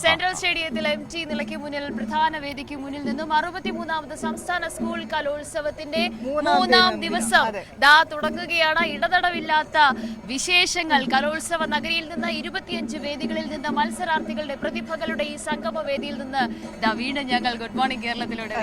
Central സ്റ്റേഡിയത്തിൽ MT നിലയ്ക്ക് മുന്നിൽ പ്രധാന വേദിക്ക് മുന്നിൽ നിന്നും 63ാമത് സംസ്ഥാന സ്കൂൾ കലോത്സവത്തിന്റെ മൂന്നാം ദിവസം ദാ തുടങ്ങുകയാണ്. ഇടതടവില്ലാത്ത വിശേഷങ്ങൾ കലോത്സവ നഗരിയിൽ നിന്ന് 25 വേദികളിൽ നിന്ന് മത്സരാർത്ഥികളുടെ പ്രതിഭകളുടെ ഈ സംഗമ വേദിയിൽ നിന്ന് ദാ വീണ്ടും ഞങ്ങൾ ഗുഡ് മോർണിംഗ് കേരളത്തിലൂടെ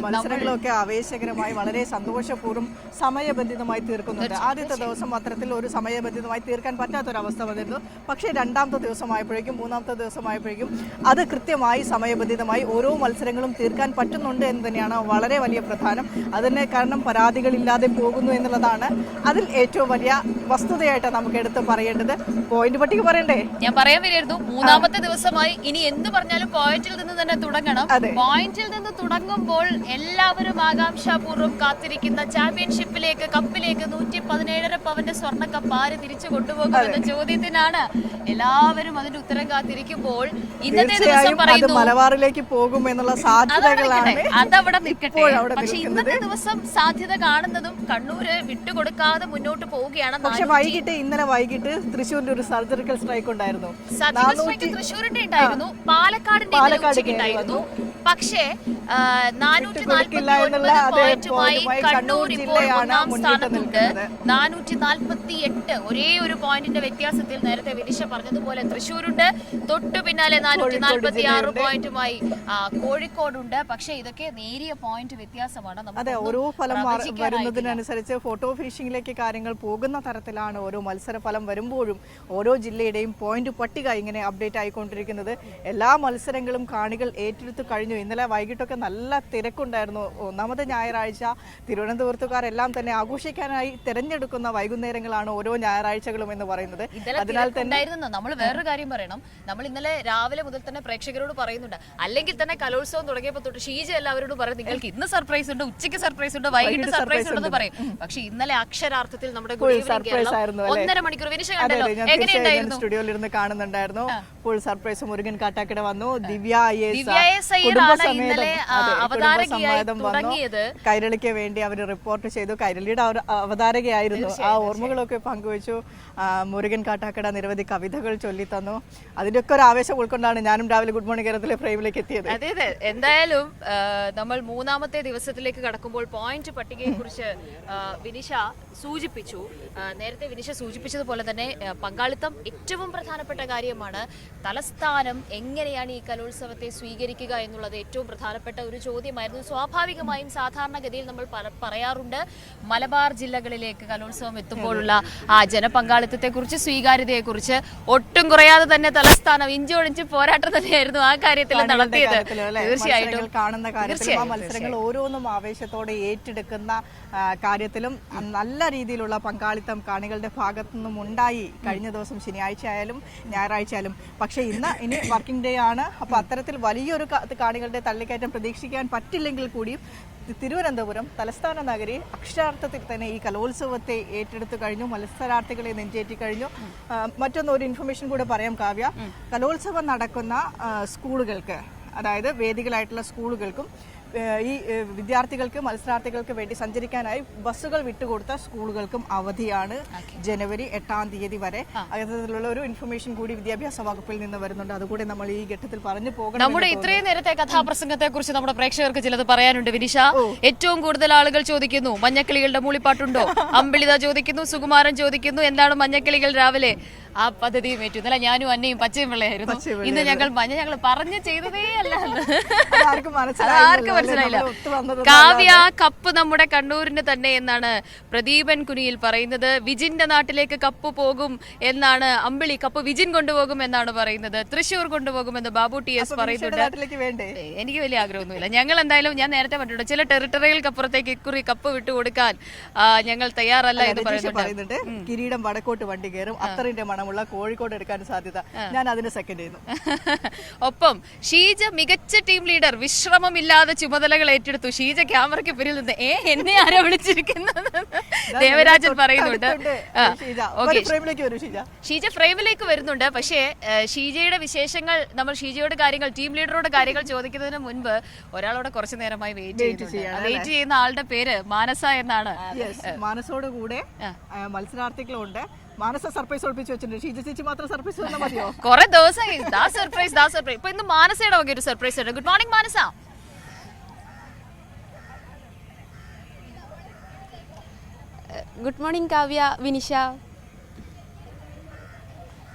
മത്സരങ്ങളൊക്കെ ആവേശകരമായി വളരെ സന്തോഷപൂർവ്വം സമയബന്ധിതമായി തീർക്കുന്നുണ്ട്. ആദ്യത്തെ ദിവസം അത്തരത്തിൽ ഒരു സമയബന്ധിതമായി തീർക്കാൻ പറ്റാത്തൊരവസ്ഥ വന്നിരുന്നു. പക്ഷേ രണ്ടാമത്തെ ദിവസമായപ്പോഴേക്കും മൂന്നാമത്തെ ദിവസമായപ്പോഴേക്കും അത് കൃത്യമായി സമയബന്ധിതമായി ഓരോ മത്സരങ്ങളും തീർക്കാൻ പറ്റുന്നുണ്ട് എന്ന് തന്നെയാണ് വളരെ വലിയ പ്രധാനം. അതിന് കാരണം പരാതികളില്ലാതെ പോകുന്നു എന്നുള്ളതാണ് അതിൽ ഏറ്റവും വലിയ വസ്തുതയായിട്ട് നമുക്ക് എടുത്ത് പറയേണ്ടത്. പോയിന്റ് പട്ടിക പറയണ്ടേ? ഞാൻ പറയാൻ വരികയായിരുന്നു, മൂന്നാമത്തെ ദിവസമായി ഇനി എന്ത് പറഞ്ഞാലും പോയിന്റിൽ നിന്ന് തന്നെ തുടങ്ങണം. പോയിന്റിൽ നിന്ന് തുടങ്ങുമ്പോൾ എല്ലാവരും ആകാംക്ഷാപൂർവ്വം കാത്തിരിക്കുന്ന ചാമ്പ്യൻഷിപ്പിലേക്ക്, കപ്പിലേക്ക് 117.5 പവന്റെ സ്വർണ്ണ കപ്പ് ആര് തിരിച്ചു കൊണ്ടുപോകുമെന്ന ചോദ്യത്തിനാണ് എല്ലാവരും അതിന്റെ ഉത്തരം കാത്തിരിക്കുമ്പോൾ ഇന്നത്തെ ദിവസം പറയുന്നു മലബാറിലേക്ക് പോകും എന്നുള്ള സാധ്യതകളാണ്. അതവിടെ നിൽക്കട്ടെ. പക്ഷെ ഇന്നത്തെ ദിവസം സാധ്യത കാണുന്നതും കണ്ണൂര് വിട്ടുകൊടുക്കാതെ മുന്നോട്ട് പോവുകയാണ്. പക്ഷെ ഇന്നലെ വൈകിട്ട് തൃശ്ശൂരിന്റെ ഒരു സർജിക്കൽ സ്ട്രൈക്ക് ഉണ്ടായിരുന്നു. തൃശ്ശൂരിന്റെ ഉണ്ടായിരുന്നു, പാലക്കാടിന്റെ ഉണ്ടായിരുന്നു. പക്ഷേ 449 പോയിന്റുമായി കണ്ണൂർ ഇപ്പോൾ ഒന്നാം സ്ഥാനത്തുണ്ട്. 448 ഒരേ ഒരു പോയിന്റിന്റെ വ്യത്യാസത്തിൽ നേരത്തെ വിനിഷ പറഞ്ഞതുപോലെ തൃശ്ശൂരുണ്ട്. തൊട്ടു പിന്നാലെ 446 പോയിന്റുമായി കോഴിക്കോടുണ്ട്. പക്ഷെ ഇതൊക്കെ നേരിയ പോയിന്റ് വ്യത്യാസമാണ്. അതെ, ഓരോ ഫലം വരുന്നതിനനുസരിച്ച് ഫോട്ടോ ഫിനിഷിംഗിലേക്ക് കാര്യങ്ങൾ പോകുന്ന തരത്തിലാണ് ഓരോ മത്സരഫലം വരുമ്പോഴും ഓരോ ജില്ലയുടെയും പോയിന്റ് പട്ടിക ഇങ്ങനെ അപ്ഡേറ്റ് ആയിക്കൊണ്ടിരിക്കുന്നത്. എല്ലാ മത്സരങ്ങളും കാണികൾ ഏറ്റെടുത്ത് കഴിഞ്ഞു. ഇന്നലെ വൈകിട്ടൊക്കെ നല്ല തിരക്കുണ്ടായിരുന്നു. ഒന്നാമത്തെ ഞായറാഴ്ച തിരുവനന്തപുരത്തുകാരെല്ലാം തന്നെ ആഘോഷിക്കാനായി തിരഞ്ഞെടുക്കുന്ന വൈകുന്നേരങ്ങളാണ് ഓരോ ഞായറാഴ്ചകളും എന്ന് പറയുന്നത്. അതിനാൽ തന്നെ നമ്മൾ വേറൊരു കാര്യം പറയണം. നമ്മൾ ഇന്നലെ രാവിലെ മുതൽ തന്നെ പ്രേക്ഷകരോട് പറയുന്നുണ്ട്, അല്ലെങ്കിൽ തന്നെ കലോത്സവം തുടങ്ങിയപ്പോൾ തൊട്ട് ഷീജ എല്ലാവരോടും പറയും നിങ്ങൾക്ക് ഇന്ന് സർപ്രൈസ് ഉണ്ട്, ഉച്ചയ്ക്ക് സർപ്രൈസ് ഉണ്ട്, വൈകിട്ട് സർപ്രൈസ് ഉണ്ടെന്ന് പറയും. പക്ഷെ ഇന്നലെ അക്ഷരാർത്ഥത്തിൽ നമ്മുടെ 1.5 മണിക്കൂർ വിനിഷ കണ്ടല്ലോ, എങ്ങനെയുണ്ടായിരുന്നു? സ്റ്റുഡിയോയിൽ ഇരുന്ന് കാണുന്നുണ്ടായിരുന്നു. ഫുൾ സർപ്രൈസ് മുരുകൻ കാട്ടാക്കട വന്നു. ദിവ്യ കൈരളിക്ക് വേണ്ടി അവർ റിപ്പോർട്ട് ചെയ്തു. കൈരളിയുടെ അവതാരകയായിരുന്നു. ആ ഓർമ്മകളൊക്കെ പങ്കുവച്ചു. മുരുകൻ കാട്ടാക്കട നിരവധി കവിതകൾ ചൊല്ലിത്തന്നു. അതിന്റെയൊക്കെ ഒരു ആവേശം ഉൾക്കൊണ്ടാണ് ഞാനും രാവിലെ ഗുഡ് മോർണിംഗ് കേരളത്തിലെ ഫ്രെയിമിലേക്ക് എത്തിയത്. അതെ അതെ, എന്തായാലും നമ്മൾ മൂന്നാമത്തെ ദിവസത്തിലേക്ക് കടക്കുമ്പോൾ പോയിന്റ് പട്ടികയെ കുറിച്ച് വിനിഷ സൂചിപ്പിച്ചു. നേരത്തെ വിനിഷ സൂചിപ്പിച്ചതുപോലെ തന്നെ പങ്കാളിത്തം ഏറ്റവും പ്രധാനപ്പെട്ട കാര്യമാണ്. തലസ്ഥാനം എങ്ങനെയാണ് ഈ കലോത്സവത്തെ സ്വീകരിക്കുക എന്നുള്ളത് ഏറ്റവും പ്രധാനപ്പെട്ട ഒരു ചോദ്യമായിരുന്നു. സ്വാഭാവികമായും സാധാരണഗതിയിൽ നമ്മൾ പറയാറുണ്ട്, മലബാർ ജില്ലകളിലേക്ക് കലോത്സവം എത്തുമ്പോഴുള്ള ആ ജനപങ്കാളിത്തത്തെ കുറിച്ച്, സ്വീകാര്യതയെ കുറിച്ച്. ഒട്ടും കുറയാതെ തന്നെ തലസ്ഥാനം ഇഞ്ചോടിഞ്ച് പോരാട്ടം തന്നെയായിരുന്നു ആ കാര്യത്തിൽ നടത്തിയത്. തീർച്ചയായിട്ടും കാണുന്ന കാര്യത്തിലും ആ മത്സരങ്ങൾ ഓരോന്നും ആവേശത്തോടെ ഏറ്റെടുക്കുന്ന കാര്യത്തിലും നല്ല രീതിയിലുള്ള പങ്കാളിത്തം കാണികളുടെ ഭാഗത്തു നിന്നും ഉണ്ടായി. കഴിഞ്ഞ ദിവസം ശനിയാഴ്ച ആയാലും ഞായറാഴ്ച ആയാലും. പക്ഷെ ഇനി വർക്കിംഗ് ഡേ ആണ്. അപ്പൊ അത്തരത്തിൽ വലിയൊരു കാണികളുടെ തള്ളിക്കയറ്റം പ്രതീക്ഷിക്കാൻ പറ്റില്ലെങ്കിൽ കൂടിയും തിരുവനന്തപുരം തലസ്ഥാന നഗരി അക്ഷരാർത്ഥത്തിൽ തന്നെ ഈ കലോത്സവത്തെ ഏറ്റെടുത്തു കഴിഞ്ഞു. മത്സരാർത്ഥികളെ നെഞ്ചേറ്റി കഴിഞ്ഞു. ഒരു ഇൻഫർമേഷൻ കൂടെ പറയാം കാവ്യ. കലോത്സവം നടക്കുന്ന സ്കൂളുകൾക്ക്, അതായത് വേദികളായിട്ടുള്ള സ്കൂളുകൾക്കും ഈ വിദ്യാർത്ഥികൾക്ക്, മത്സരാർത്ഥികൾക്ക് വേണ്ടി സഞ്ചരിക്കാനായി ബസ്സുകൾ വിട്ടുകൊടുത്ത സ്കൂളുകൾക്കും അവധിയാണ് ജനുവരി 8-ാം തീയതി വരെ. അത്തരത്തിലുള്ള ഒരു ഇൻഫർമേഷൻ കൂടി വിദ്യാഭ്യാസ വകുപ്പിൽ നിന്ന് വരുന്നുണ്ട്. അതുകൂടെ നമ്മൾ ഈ ഘട്ടത്തിൽ പറഞ്ഞു പോകണം. നമ്മുടെ ഇത്രയും നേരത്തെ കഥാപ്രസംഗത്തെ കുറിച്ച് നമ്മുടെ പ്രേക്ഷകർക്ക് ചിലത് പറയാനുണ്ട് വിനിഷ. ഏറ്റവും കൂടുതൽ ആളുകൾ ചോദിക്കുന്നു, മഞ്ഞക്കിളികളുടെ മൂളിപ്പാട്ടുണ്ടോ? അമ്പിളിത ചോദിക്കുന്നു, സുകുമാരൻ ചോദിക്കുന്നു, എന്താണ് മഞ്ഞക്കിളികൾ രാവിലെ? ആ പദ്ധതിയും ഏറ്റു. ഇന്നലെ ഞാനും അന്നയും പച്ചയും വെള്ളയായിരുന്നു. ഇന്ന് ഞങ്ങൾ പറഞ്ഞു ചെയ്തതേ അല്ല. ആർക്കും മനസ്സിലായില്ല. കാവ്യ, കപ്പ് നമ്മുടെ കണ്ണൂരിന് തന്നെ എന്നാണ് പ്രദീപൻ കുനിയിൽ പറയുന്നത്. വിജിന്റെ നാട്ടിലേക്ക് കപ്പ് പോകും എന്നാണ് അമ്പിളി. കപ്പ് വിജിൻ കൊണ്ടുപോകും എന്നാണ് പറയുന്നത്. തൃശ്ശൂർ കൊണ്ടുപോകുമെന്ന് ബാബു TS പറയുന്നുണ്ട്. എനിക്ക് വലിയ ആഗ്രഹമൊന്നുമില്ല. ഞങ്ങൾ എന്തായാലും, ഞാൻ നേരത്തെ പറഞ്ഞിട്ടുണ്ട്, ചില ടെറിട്ടറികൾക്ക് അപ്പുറത്തേക്ക് ഇക്കുറി കപ്പ് വിട്ടുകൊടുക്കാൻ ഞങ്ങൾ തയ്യാറല്ല എന്ന് പറയുന്നുണ്ട്. കിരീടം വടക്കോട്ട് വണ്ടി കയറും, അത്തറിന്റെ മണമുള്ള കോഴിക്കോട് എടുക്കാൻ സാധ്യത. ഞാൻ അതിന് സെക്കൻഡ് ചെയ്യുന്നു. ഒപ്പം ഷീജ മികച്ച ടീം ലീഡർ, വിശ്രമമില്ലാതെ ചുമതലകൾ ഏറ്റെടുത്തു. ഷീജ ക്യാമറയ്ക്ക് പിന്നിൽ നിന്ന് എന്നെ ആരോ വിളിച്ചിരിക്കുന്നത് ദേവരാജൻ പറയുന്നുണ്ട്. ഷീജ ഫ്രെയിമിലേക്ക് വരുന്നുണ്ട്. പക്ഷേ ഷീജയുടെ വിശേഷങ്ങൾ, നമ്മൾ ഷീജയുടെ കാര്യങ്ങൾ, ടീം ലീഡറുടെ കാര്യങ്ങൾ ചോദിക്കുന്നതിന് മുൻപ് ഒരാളോട് കുറച്ചു നേരമായി വെയിറ്റ് ചെയ്യുന്ന ആളുടെ പേര് മാനസ എന്നാണ്. മാനസോട് കൂടെ മത്സരാർത്ഥികളുണ്ട്. മാനസ സർപ്രൈസ് ഒളിപ്പിച്ച് വെച്ചിട്ടുണ്ട്. ഷീജ ചേച്ചി മാത്രം സർപ്രൈസ് തന്നാൽ മതിയോ? കുറെ ദിവസം സർപ്രൈസ് ഇപ്പൊ ഇന്ന് മാനസയുടെ വക ഒരു സർപ്രൈസ് ഉണ്ട്. Good morning Manasa. Good morning Kavya, Vinisha.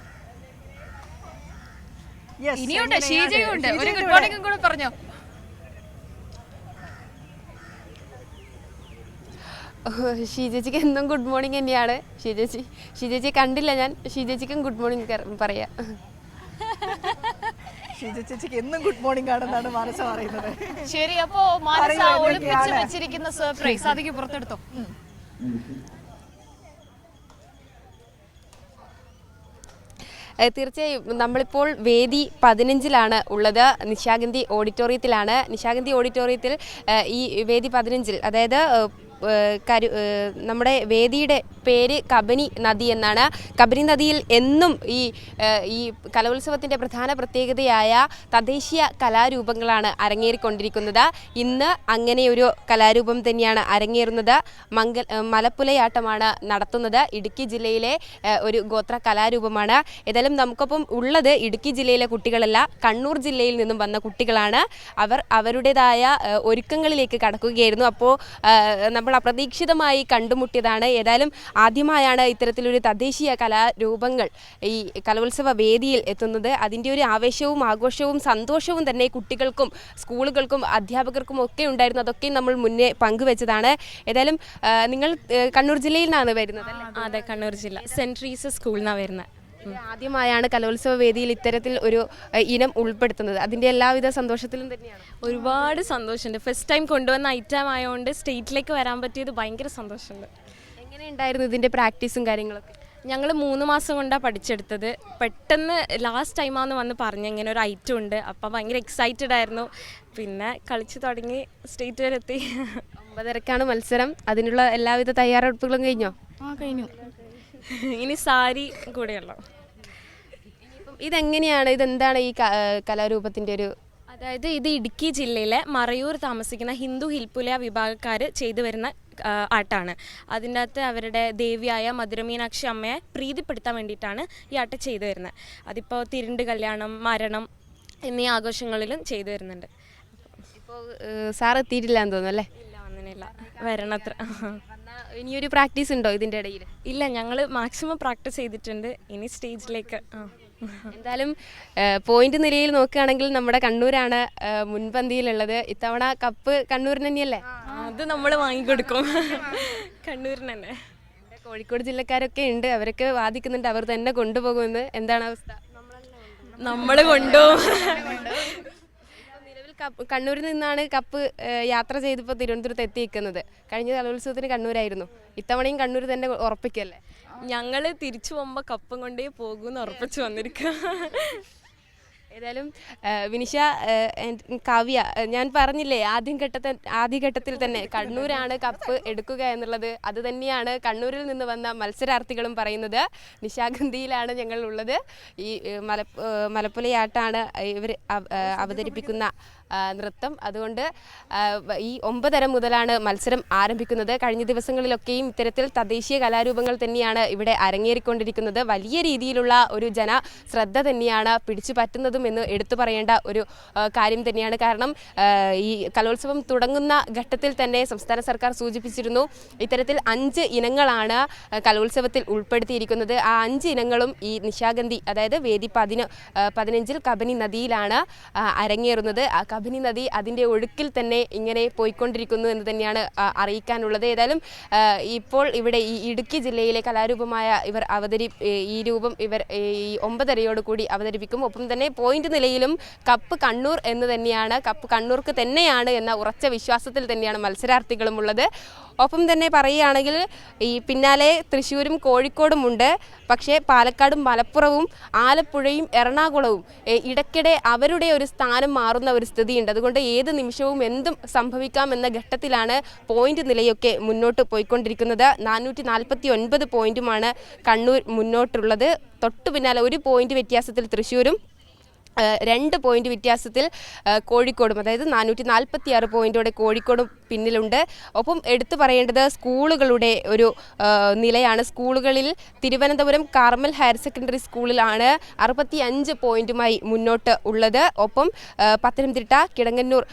ഇനിയുണ്ട്, ഷീജയുണ്ട്. ഒരു ഗുഡ് മോർണിംഗും കൂടെ പറഞ്ഞോ. ഷീജേച്ചിക്ക് എന്നും ഗുഡ് മോർണിംഗ് തന്നെയാണ്. ഷീജേച്ചി കണ്ടില്ല ഞാൻ. ഷീജേച്ചിക്കും ഗുഡ് മോർണിംഗ് പറയാം. ഷീജ ചേച്ചിക്ക് എന്നും ഗുഡ് മോർണിംഗ് ആണെന്നാണ് മാനസ പറയുന്നത്. ശരി, അപ്പോ മാനസ ഒളിപ്പിച്ച് വെച്ചിരിക്കുന്ന സർപ്രൈസ് അതിക്ക് പുറത്തെടുത്തോ. തീർച്ചയായും നമ്മളിപ്പോൾ വേദി 15 ഉള്ളത്. നിശാഗന്ധി ഓഡിറ്റോറിയത്തിലാണ്. നിശാഗന്ധി ഓഡിറ്റോറിയത്തിൽ ഈ വേദി 15 അതായത് നമ്മുടെ വേദിയുടെ പേര് കബനി നദി എന്നാണ്. കബനി നദിയിൽ എന്നും ഈ കലോത്സവത്തിൻ്റെ പ്രധാന പ്രത്യേകതയായ തദ്ദേശീയ കലാരൂപങ്ങളാണ് അരങ്ങേറിക്കൊണ്ടിരിക്കുന്നത്. ഇന്ന് അങ്ങനെയൊരു കലാരൂപം തന്നെയാണ് അരങ്ങേറുന്നത്. മലപ്പുലയാട്ടമാണ് നടത്തുന്നത്. ഇടുക്കി ജില്ലയിലെ ഒരു ഗോത്ര കലാരൂപമാണ്. ഏതായാലും നമുക്കൊപ്പം ഉള്ളത് ഇടുക്കി ജില്ലയിലെ കുട്ടികളല്ല, കണ്ണൂർ ജില്ലയിൽ നിന്നും വന്ന കുട്ടികളാണ്. അവരുടേതായ ഒരുക്കങ്ങളിലേക്ക് കടക്കുകയായിരുന്നു. അപ്പോൾ നമ്മൾ അപ്രതീക്ഷിതമായി കണ്ടുമുട്ടിയതാണ്. ഏതായാലും ആദ്യമായാണ് ഇത്തരത്തിലൊരു തദ്ദേശീയ കലാരൂപങ്ങൾ ഈ കലോത്സവ വേദിയിൽ എത്തുന്നത്. അതിൻ്റെ ഒരു ആവേശവും ആഘോഷവും സന്തോഷവും തന്നെ കുട്ടികൾക്കും സ്കൂളുകൾക്കും അധ്യാപകർക്കും ഒക്കെ ഉണ്ടായിരുന്നു. അതൊക്കെ നമ്മൾ മുന്നേ പങ്കുവെച്ചതാണ്. ഏതായാലും നിങ്ങൾ കണ്ണൂർ ജില്ലയിൽ നിന്നാണ് വരുന്നത്? അതെ, കണ്ണൂർ ജില്ല സെൻറ്റ് ട്രീസ സ്കൂളിൽ നിന്നാണ് വരുന്നത്. ആദ്യമായാണ് കലോത്സവ വേദിയിൽ ഇത്തരത്തിൽ ഒരു ഇനം ഉൾപ്പെടുത്തുന്നത്. അതിൻ്റെ എല്ലാവിധ സന്തോഷത്തിലും തന്നെയാണ്. ഒരുപാട് സന്തോഷമുണ്ട്. ഫസ്റ്റ് ടൈം കൊണ്ടുവന്ന ഐറ്റം ആയതുകൊണ്ട് സ്റ്റേറ്റിലേക്ക് വരാൻ പറ്റിയത് ഭയങ്കര സന്തോഷമുണ്ട്. എങ്ങനെയുണ്ടായിരുന്നു ഇതിൻ്റെ പ്രാക്ടീസും കാര്യങ്ങളൊക്കെ? ഞങ്ങൾ 3 മാസം കൊണ്ടാണ് പഠിച്ചെടുത്തത്. പെട്ടെന്ന് ലാസ്റ്റ് ടൈമാണെന്ന് വന്ന് പറഞ്ഞു ഇങ്ങനെ ഒരു ഐറ്റം ഉണ്ട്. അപ്പം ഭയങ്കര എക്സൈറ്റഡ് ആയിരുന്നു. പിന്നെ കളിച്ച് തുടങ്ങി സ്റ്റേറ്റ് വരെ എത്തി. 9:30 മത്സരം. അതിനുള്ള എല്ലാവിധ തയ്യാറെടുപ്പുകളും കഴിഞ്ഞോ? കഴിഞ്ഞു. ഇനി സാരി കൂടെയുള്ളൂ. ഇതെങ്ങനെയാണ്, ഇതെന്താണ് ഈ കലാരൂപത്തിൻ്റെ ഒരു? അതായത് ഇത് ഇടുക്കി ജില്ലയിലെ മറയൂർ താമസിക്കുന്ന ഹിന്ദു ഹിൽപ്പുല വിഭാഗക്കാർ ചെയ്തു വരുന്ന ആട്ടാണ്. അതിൻ്റെ അകത്ത് അവരുടെ ദേവിയായ മധുരമീനാക്ഷി അമ്മയെ പ്രീതിപ്പെടുത്താൻ വേണ്ടിയിട്ടാണ് ഈ ആട്ടം ചെയ്തു വരുന്നത്. അതിപ്പോൾ തിരുണ്ട് കല്യാണം, മരണം എന്നീ ആഘോഷങ്ങളിലും ചെയ്തു വരുന്നുണ്ട്. ഇപ്പോൾ സാർ എത്തിയിട്ടില്ല എന്ന് തോന്നുന്നു അല്ലേ? ഇല്ല, വന്നില്ല, വരണത്ര. ഇനിയൊരു പ്രാക്ടീസ് ഉണ്ടോ ഇതിൻ്റെ ഇടയിൽ? ഇല്ല, ഞങ്ങൾ മാക്സിമം പ്രാക്ടീസ് ചെയ്തിട്ടുണ്ട്. ഇനി സ്റ്റേജിലേക്ക്. എന്തായാലും പോയിന്റ് നിലയിൽ നോക്കുകയാണെങ്കിൽ നമ്മുടെ കണ്ണൂരാണ് മുൻപന്തിയിലുള്ളത്. ഇത്തവണ കപ്പ് കണ്ണൂരിന് തന്നെയല്ലേ? അത് നമ്മൾ വാങ്ങിക്കൊടുക്കും, കണ്ണൂരിന് തന്നെ. കോഴിക്കോട് ജില്ലക്കാരൊക്കെ ഉണ്ട്, അവരൊക്കെ വാദിക്കുന്നുണ്ട് അവർ തന്നെ കൊണ്ടുപോകുമെന്ന്. എന്താണ് അവസ്ഥ? നമ്മൾ കൊണ്ടുപോകും. നിലവിൽ കണ്ണൂരിൽ നിന്നാണ് കപ്പ് യാത്ര ചെയ്തിപ്പോൾ തിരുവനന്തപുരത്ത് എത്തിയിരിക്കുന്നത്. കഴിഞ്ഞ കലോത്സവത്തിന് കണ്ണൂരായിരുന്നു. ഇത്തവണയും കണ്ണൂർ തന്നെ ഉറപ്പിക്കല്ലേ? ഞങ്ങൾ തിരിച്ചു പോകുമ്പോൾ കപ്പും കൊണ്ടേ പോകുമെന്ന് ഉറപ്പിച്ചു വന്നിരിക്കുക. ഏതായാലും വിനിഷ, കാവ്യ, ഞാൻ പറഞ്ഞില്ലേ ആദ്യഘട്ടത്തിൽ തന്നെ കണ്ണൂരാണ് കപ്പ് എടുക്കുക എന്നുള്ളത്. അത് തന്നെയാണ് കണ്ണൂരിൽ നിന്ന് വന്ന മത്സരാർത്ഥികളും പറയുന്നത്. നിശാഗന്ധിയിലാണ് ഞങ്ങൾ ഉള്ളത്. ഈ മലപ്പുലയാട്ടാണ് ഇവർ അവതരിപ്പിക്കുന്ന നൃത്തം. അതുകൊണ്ട് ഈ 9:30 മുതലാണ് മത്സരം ആരംഭിക്കുന്നത്. കഴിഞ്ഞ ദിവസങ്ങളിലൊക്കെയും ഇത്തരത്തിൽ തദ്ദേശീയ കലാരൂപങ്ങൾ തന്നെയാണ് ഇവിടെ അരങ്ങേറിക്കൊണ്ടിരിക്കുന്നത്. വലിയ രീതിയിലുള്ള ഒരു ജനശ്രദ്ധ തന്നെയാണ് പിടിച്ചു പറ്റുന്നതും എന്ന് എടുത്തു പറയേണ്ട ഒരു കാര്യം തന്നെയാണ്. കാരണം ഈ കലോത്സവം തുടങ്ങുന്ന ഘട്ടത്തിൽ തന്നെ സംസ്ഥാന സർക്കാർ സൂചിപ്പിച്ചിരുന്നു ഇത്തരത്തിൽ 5 ഇനങ്ങളാണ് കലോത്സവത്തിൽ ഉൾപ്പെടുത്തിയിരിക്കുന്നത്. ആ 5 ഇനങ്ങളും ഈ നിശാഗന്ധി അതായത് വേദി 15 കബനി നദിയിലാണ് അരങ്ങേറുന്നത്. ആ കബനി നദി അതിൻ്റെ ഒഴുക്കിൽ തന്നെ ഇങ്ങനെ പോയിക്കൊണ്ടിരിക്കുന്നു എന്ന് തന്നെയാണ് അറിയിക്കാനുള്ളത്. ഏതായാലും ഇപ്പോൾ ഇവിടെ ഈ ഇടുക്കി ജില്ലയിലെ കലാരൂപമായ ഇവർ ഈ രൂപം ഇവർ ഈ 9:30 കൂടി അവതരിപ്പിക്കും. ഒപ്പം തന്നെ പോയിന്റ് നിലയിലും കപ്പ് കണ്ണൂർ എന്ന് തന്നെയാണ്, കപ്പ് കണ്ണൂർക്ക് തന്നെയാണ് എന്ന ഉറച്ച വിശ്വാസത്തിൽ തന്നെയാണ് മത്സരാർത്ഥികളും ഉള്ളത്. ഒപ്പം തന്നെ പറയുകയാണെങ്കിൽ ഈ പിന്നാലെ തൃശ്ശൂരും കോഴിക്കോടും ഉണ്ട്. പക്ഷേ പാലക്കാടും മലപ്പുറവും ആലപ്പുഴയും എറണാകുളവും ഇടയ്ക്കിടെ അവരുടെ ഒരു സ്ഥാനം മാറുന്ന ഒരു സ്ഥിതിയുണ്ട്. അതുകൊണ്ട് ഏത് നിമിഷവും എന്തും സംഭവിക്കാമെന്ന ഘട്ടത്തിലാണ് പോയിന്റ് നിലയൊക്കെ മുന്നോട്ട് പോയിക്കൊണ്ടിരിക്കുന്നത്. 449 പോയിന്റുമാണ് കണ്ണൂർ മുന്നോട്ടുള്ളത്. തൊട്ടു പിന്നാലെ 1 പോയിന്റ് വ്യത്യാസത്തിൽ തൃശ്ശൂരും 2 പോയിന്റ് വ്യത്യാസത്തിൽ കോഴിക്കോടും, അതായത് 446 പോയിന്റോടെ കോഴിക്കോടും പിന്നിലുണ്ട്. ഒപ്പം എടുത്തു പറയേണ്ടത് സ്കൂളുകളുടെ ഒരു നിലയാണ്. സ്കൂളുകളിൽ തിരുവനന്തപുരം കാർമൽ ഹയർ സെക്കൻഡറി സ്കൂളിലാണ് 65 പോയിന്റുമായി മുന്നോട്ട് ഉള്ളത്. ഒപ്പം പത്തനംതിട്ട കിടങ്ങന്നൂർ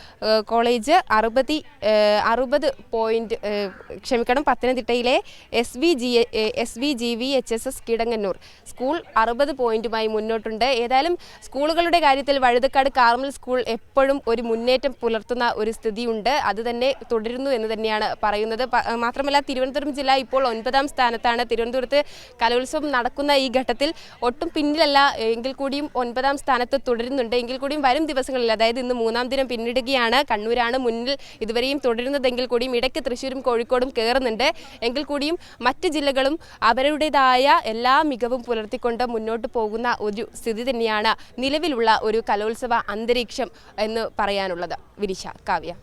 കോളേജ് 60 പോയിന്റ്, പത്തനംതിട്ടയിലെ SVGVHSS കിടങ്ങന്നൂർ സ്കൂൾ 60 പോയിന്റുമായി മുന്നോട്ടുണ്ട്. ഏതായാലും സ്കൂളുകളുടെ കാര്യത്തിൽ വഴുതക്കാട് കാർമൽ സ്കൂൾ എപ്പോഴും ഒരു മുന്നേറ്റം പുലർത്തുന്ന ഒരു സ്ഥിതിയുണ്ട്. അത് തന്നെ തുടരുന്നു എന്ന് തന്നെയാണ് പറയുന്നത്. മാത്രമല്ല തിരുവനന്തപുരം ജില്ല ഇപ്പോൾ 9ാം സ്ഥാനത്താണ്. തിരുവനന്തപുരത്ത് കലോത്സവം നടക്കുന്ന ഈ ഘട്ടത്തിൽ ഒട്ടും പിന്നിലല്ല എങ്കിൽ കൂടിയും 9ാം സ്ഥാനത്ത് തുടരുന്നുണ്ട്. എങ്കിൽ കൂടിയും വരും ദിവസങ്ങളിൽ, അതായത് ഇന്ന് 3ാം ദിനം പിന്നിടുകയാണ്. കണ്ണൂരാണ് മുന്നിൽ ഇതുവരെയും തുടരുന്നതെങ്കിൽ കൂടിയും ഇടയ്ക്ക് തൃശ്ശൂരും കോഴിക്കോടും കയറുന്നുണ്ട്. എങ്കിൽ കൂടിയും മറ്റ് ജില്ലകളും അവരുടേതായ എല്ലാ മികവും പുലർത്തിക്കൊണ്ട് മുന്നോട്ട് പോകുന്ന ഒരു സ്ഥിതി തന്നെയാണ് നിലവിലുള്ള ഒരു കലോത്സവ അന്തരീക്ഷം എന്ന് പറയാനുള്ളത്. വിനിഷ, കാവ്യ.